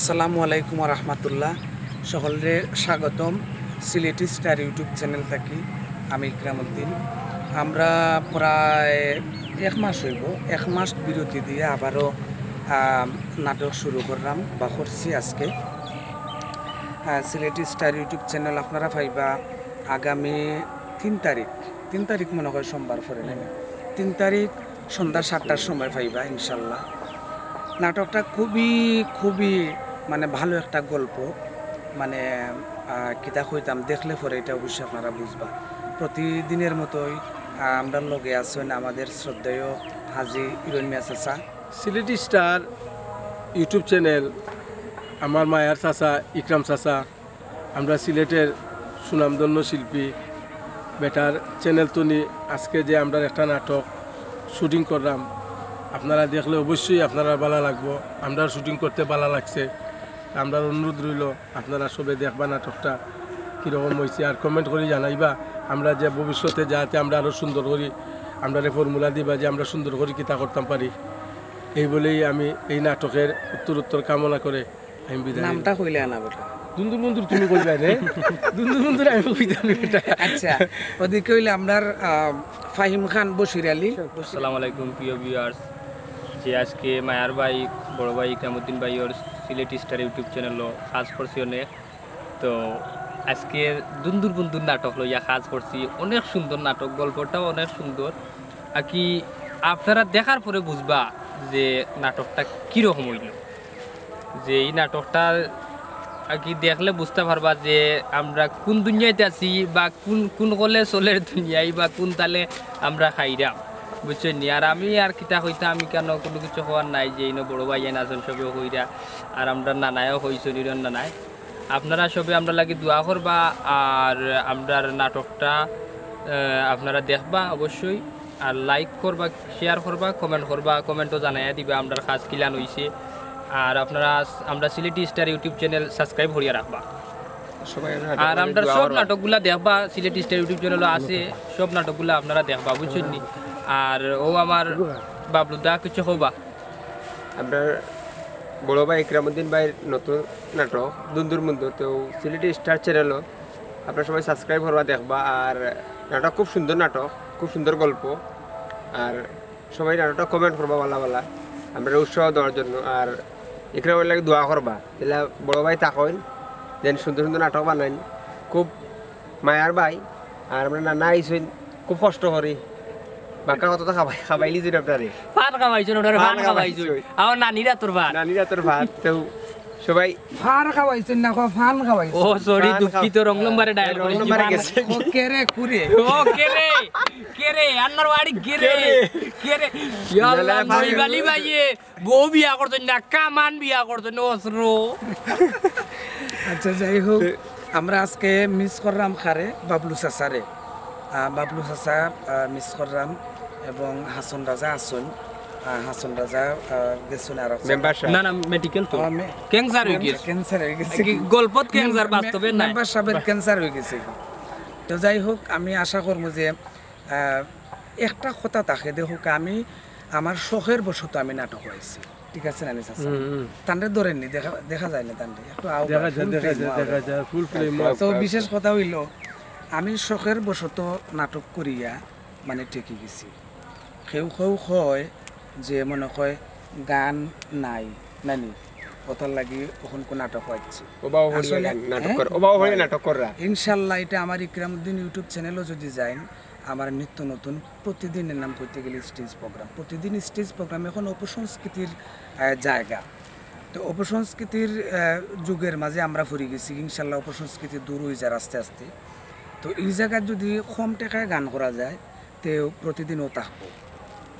আসসালামু আলাইকুম রহমতুল্লাহ। সকলরে স্বাগতম সিলেটি স্টার ইউটিউব চ্যানেল থাকি। আমি ইকরামউদ্দিন। আমরা প্রায় এক মাস হইব, এক মাস বিরতি দিয়ে আবারও নাটক শুরু করলাম বা করছি আজকে। সিলেটি স্টার ইউটিউব চ্যানেল আপনারা পাইবা আগামী 3 তারিখ মনে হয় সোমবার পরে নেবে, 3 তারিখ সন্ধ্যা 7টার সময় পাইবা ইনশাল্লাহ। নাটকটা খুবই মানে ভালো একটা গল্প, মানে কিতা কইতাম, দেখলে পরে এটা অবশ্যই আপনারা বুঝবা। প্রতিদিনের মতোই আমরা লগে আছেন আমাদের শ্রদ্ধেয় হাজি ইরনিয়া চাচা। সিলেটি স্টার ইউটিউব চ্যানেল আমার মায়ার চাচা ইকরাম চাচা, আমরা সিলেটের সুনামধন্য শিল্পী বেটার চ্যানেল তুনি আজকে যে আমরা একটা নাটক শুটিং করলাম, আপনারা দেখলে অবশ্যই আপনারা ভালো লাগবো। আমরা শুটিং করতে ভালো লাগছে। আমরা অনুরোধ রইল আপনারা সবে দেখবা নাটকটা কীরকম হয়েছে, আর কমেন্ট করে জানাইবা আমরা যে ভবিষ্যতে যাতে আমরা আরও সুন্দর করি, আমরা ফর্মুলা দিবা যে আমরা সুন্দর করে কিতা করতাম পারি। এই বলেই আমি এই নাটকের উত্তর কামনা করে আমি বিদায়। নামটা কইলে আনা বেটা দুন্দুর বন্ধুর তুমি কইবা রে? দুন্দুর বন্ধুর আমি কইতাম এটা। আচ্ছা, ওদিকে হইলে আপনার ফাহিম খান বশির আলী। আসসালামু আলাইকুম প্রিয় ভিউয়ার্স, যে আজকে মায়ার ভাই বড় ভাই ইকরামউদ্দিন ভাই ওর সিলেটি স্টার ইউটিউব চ্যানেলও কাজ করছি অনেক। তো আজকে দুন্দুর বন্ধুর নাটক লইয়া কাজ করছি, অনেক সুন্দর নাটক, গল্পটাও অনেক সুন্দর। আর কি আপনারা দেখার পরে বুঝবা যে নাটকটা কীরকম হইল। যে এই নাটকটা আর কি দেখলে বুঝতে পারবা যে আমরা কোন দুনিয়াতে আছি, বা কোন কলে চলের দুনিয়ায়, বা কোন তালে আমরা খাইরাম, বুঝছেন নি। আর আমি আর কিতা হইতা, আমি কেন কোনো কিছু হওয়ার নাই, যে ইনো বড় ভাই আছেন সবে হইরা, আর আমরা নানায়ও হইছ নিরন নানায়। আপনারা সবে আমরা লাগি দোয়া করবা, আর আমরার নাটকটা আপনারা দেখবা অবশ্যই, আর লাইক করবা, শেয়ার করবা, কমেন্ট করবা, কমেন্টও জানাইয়া দিবা আমরা কাজ কিলান হইছে। আর আপনারা আমরা Sylheti star YouTube channel subscribe করিয়া রাখবা সবাই। আর আমরা সব নাটকগুলা দেখবা, সিলেটি স্টার ইউটিউব চ্যানেলও আছে, সব নাটকগুলা আপনারা দেখবা, বুঝছেন নি। আর ও আমার বাবলুদা কিছু হবা, আপনার বড় ভাই ইকরামউদ্দিন ভাইয়ের নতুন নাটক দুন্দুর মুন্দুর, তো সিলেটি স্টার চ্যানেলও আপনার সবাই সাবস্ক্রাইব করবা, দেখবা। আর নাটক খুব সুন্দর নাটক, খুব সুন্দর গল্প। আর সবাই নাটকটা কমেন্ট করবা ভালো আমরা উৎসাহ দেওয়ার জন্য। আর ইকরামের লাগে দোয়া করবা, তাহলে বড় ভাই থাকেন যেন সুন্দর সুন্দর নাটক বানাইন। খুব মায়ার ভাই আর আমরা নানা আইসেন, খুব কষ্ট করি, বাঁকা কতটা খাবাইলি যদি আপনারে ফান খাওয়াইছো না, ফান খাওয়াইছো আমার নানিরা তোর ভাত, নানিরা তোর ভাত। তো সবাই ফার খাওয়াইছেন না, ফান খাওয়াইছেন। ও সরি, দুঃখিত, রং নম্বরে ডায়াল করেছি। ও কেরে কুরে, ও কেরে আন্নার বাড়ি কেরে ইয়াল্লাহ নইবালি ভাইয়ে বউ বিয়া করতেন না, কামান বিয়া করতেন অস্ত্র। আচ্ছা, যাই হোক, আমরা আজকে মিস করলাম খারে বাবলু চাচারে, বাবলু চাচা মিস করলাম, এবং হাসন রাজা আসুন, হাসন রাজা গেছুন আর না না মেডিকেল তো ক্যান্সার হয়ে গেছে, ক্যান্সার হয়ে গেছে, গল্পত ক্যান্সার, বাস্তবে না মেম্বার সাহেবের ক্যান্সার হয়ে গেছে। তো যাই হোক, আমি আশা করবো যে একটা কথা থাকে, দেখুক আমি আমার শখের বশত আমি নাটক হয়েছি, ঠিক আছে না চাচা? তান্ডে ধরেননি, দেখা যায় না তান্ডে একটু তো বিশেষ কথা হইল, আমি শখের বশত নাটক করিয়া মানে ঠেকে গেছি। কেউ হয় যে মনে হয় গান নাই নানি কথার লাগি ওখান নাটক হচ্ছে, ইনশাল্লাহ এটা আমার ইকরামউদ্দিন ইউটিউব চ্যানেলও যদি যাই, আমার নিত্য নতুন প্রতিদিনের নাম করতে গেলে স্টেজ প্রোগ্রাম, প্রতিদিন স্টেজ প্রোগ্রাম। এখন অপসংস্কৃতির জায়গা, তো অপসংস্কৃতির যুগের মাঝে আমরা ফুরি গেছি, ইনশাল্লাহ অপসংস্কৃতি দূর হয়ে যায় আস্তে আস্তে। তো এই জায়গায় যদি কম টাকায় গান করা যায়, তো প্রতিদিনও থাকবো,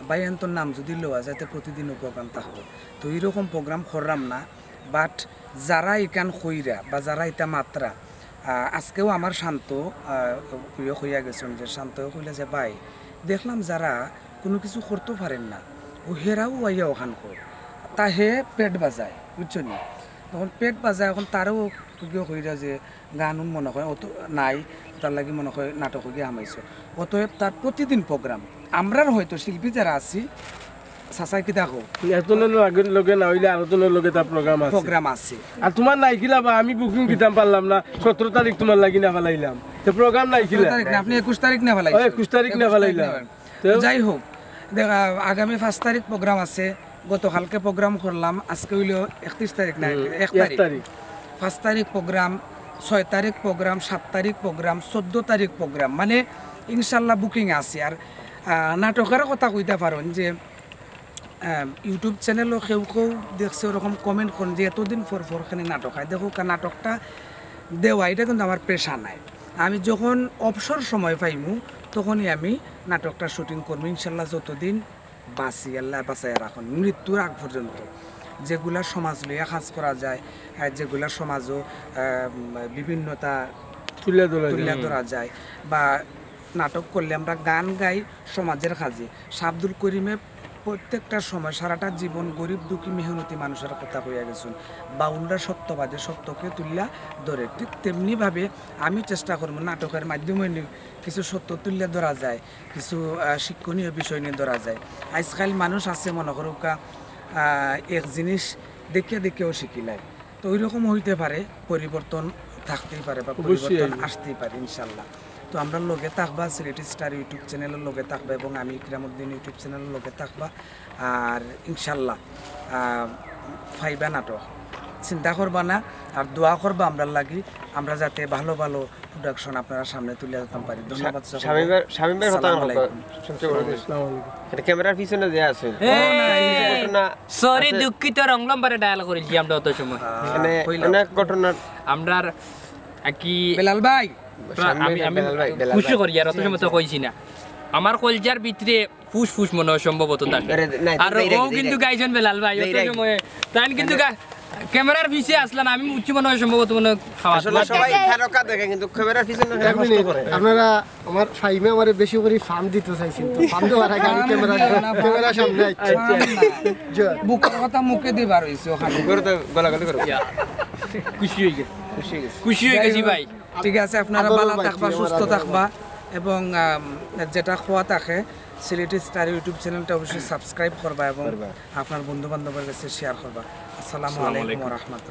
বাইয়ান্তর নাম যদি লওয়া যায়, তো প্রতিদিনও প্রোগ্রাম থাকবো। তো এইরকম প্রোগ্রাম করলাম না, বাট যারা এখান কইরা বা যারা এটা মাত্রা, আজকেও আমার শান্ত হইয়া গেছেন, যে শান্ত কইলে যে ভাই দেখলাম যারা কোনো কিছু করতে পারেন না, ও হেরাও আইয়া ওখান কর, তা হে পেট বাজায়, বুঝছো নি? তখন পেট বাজায়, এখন তারও কেউ কইরা যে গান মনে হয় অত নাই, তার লাগে মনে হয় নাটক গিয়ে হামাইছো। অতএব তার প্রতিদিন প্রোগ্রাম, আমরার হয়তো শিল্পী যারা আছি সাসাই কি দেখো এতনের লগে না হইলে আরো জনের লগে তার প্রোগ্রাম আছে প্রোগ্রাম আছে আর তোমার নাই কিলা বা আমি বুকিং দিতাম পারলাম না 17 তারিখ তোমার লাগি না ফেলাইলাম তো প্রোগ্রাম নাই 17 কিলা তারিখ না, আপনি 21 তারিখ না ফেলাই 21 তারিখ না ফেলাইলাম যাই হোক আগামী 5 তারিখ প্রোগ্রাম আছে গতকালকে প্রোগ্রাম করলাম আজকে হইলো 31 তারিখ না 1 1 তারিখ 5 তারিখ প্রোগ্রাম 6 তারিখ প্রোগ্রাম 7 তারিখ প্রোগ্রাম 14 তারিখ প্রোগ্রাম মানে ইনশাল্লাহ বুকিং আছে আর নাটকের কথা কইতে পারেন যে ইউটিউব চ্যানেলও কেউ কেউ দেখছে ওরকম কমেন্ট করেন যে এতদিন পর খানি নাটক হয় দেখো নাটকটা দেওয়া এটা কিন্তু আমার পেশা নাই আমি যখন অবসর সময় পাইমু তখনই আমি নাটকটা শুটিং করবো ইনশাল্লাহ যতদিন বাঁচি আল্লাহ বাঁচাই রাখুন মৃত্যুর আগ পর্যন্ত যেগুলা সমাজ লইয়া কাজ করা যায় যেগুলা সমাজও বিভিন্নতা তুলে তুলে ধরা যায় বা নাটক করলে আমরা গান গাই সমাজের কাজে আব্দুল করিমে প্রত্যেকটা সময় সারাটা জীবন গরিব দুঃখী মেহনতি মানুষের কথা কইয়া গেছেন বাউলরা সত্যবাদী সত্যকে তুলিয়া ধরে ঠিক তেমনিভাবে আমি চেষ্টা করব নাটকের মাধ্যমে কিছু সত্য তুলে ধরা যায় কিছু শিক্ষণীয় বিষয় নিয়ে ধরা যায় আজকাল মানুষ আছে মনে করুকা এক জিনিস দেখেও শিখিলায় তো ওই রকম হইতে পারে পরিবর্তন থাকতেই পারে বা পরিবর্তন আসতেই পারে ইনশাল্লাহ তো আমরা লগে থাকবা সিলেটি স্টার ইউটিউব চ্যানেলের লগে থাকবা এবং আমি ইকরামউদ্দিন ইউটিউব চ্যানেলের লগে থাকবা আর ইনশাল্লাহ ফাইবা নাটক চিন্তা করবা না আর দোয়া করবা আমরা লাগি আমরা যাতে ভালো ভালো প্রোডাকশন আপনারা সামনে তুলে আনতে পারি ধন্যবাদ শামিম ভাই হতা শুনতে পারেন এটা ক্যামেরার পিছনে যে আছে ঘটনা সরি দুঃখিত রং লম্বারে ডায়াল করেছি আমরা অত সময় মানে অনেক ঘটনা আমরা কি বেলাল ভাই আমি খুশি করি আর অত সময় তো কইছি না আমার কলজার ভিতরে ফুস মনে হয় সম্ভবত থাকে আর ও কিন্তু গাইছেন বেলাল ভাই অত সময় তাই কিন্তু ক্যামেরার পিছে আসলেন আমি উচ্চ মনে হয় সম্ভবত মনে আসলে সবাই খারকা দেখে কিন্তু ক্যামেরার পিছনে কষ্ট করে আপনারা আমার ফাইমে আমারে বেশি করে ফার্ম দিতে চাইছেন তো ফার্ম দেওয়ার আগে আমি ক্যামেরা সামনে বুকের কথা মুখে দিবার হইছে ওখানে করে তো গলাগলি করে খুশি হয়ে গেছি ভাই ঠিক আছে আপনারা ভালো থাকবা সুস্থ থাকবা এবং যেটা খোয়া থাকে সিলেটি স্টার ইউটিউব চ্যানেলটা অবশ্যই সাবস্ক্রাইব করবা এবং আপনার বন্ধু বান্ধবের কাছে শেয়ার করবা আসসালামু আলাইকুম ওয়া রাহমাতুল্লাহ।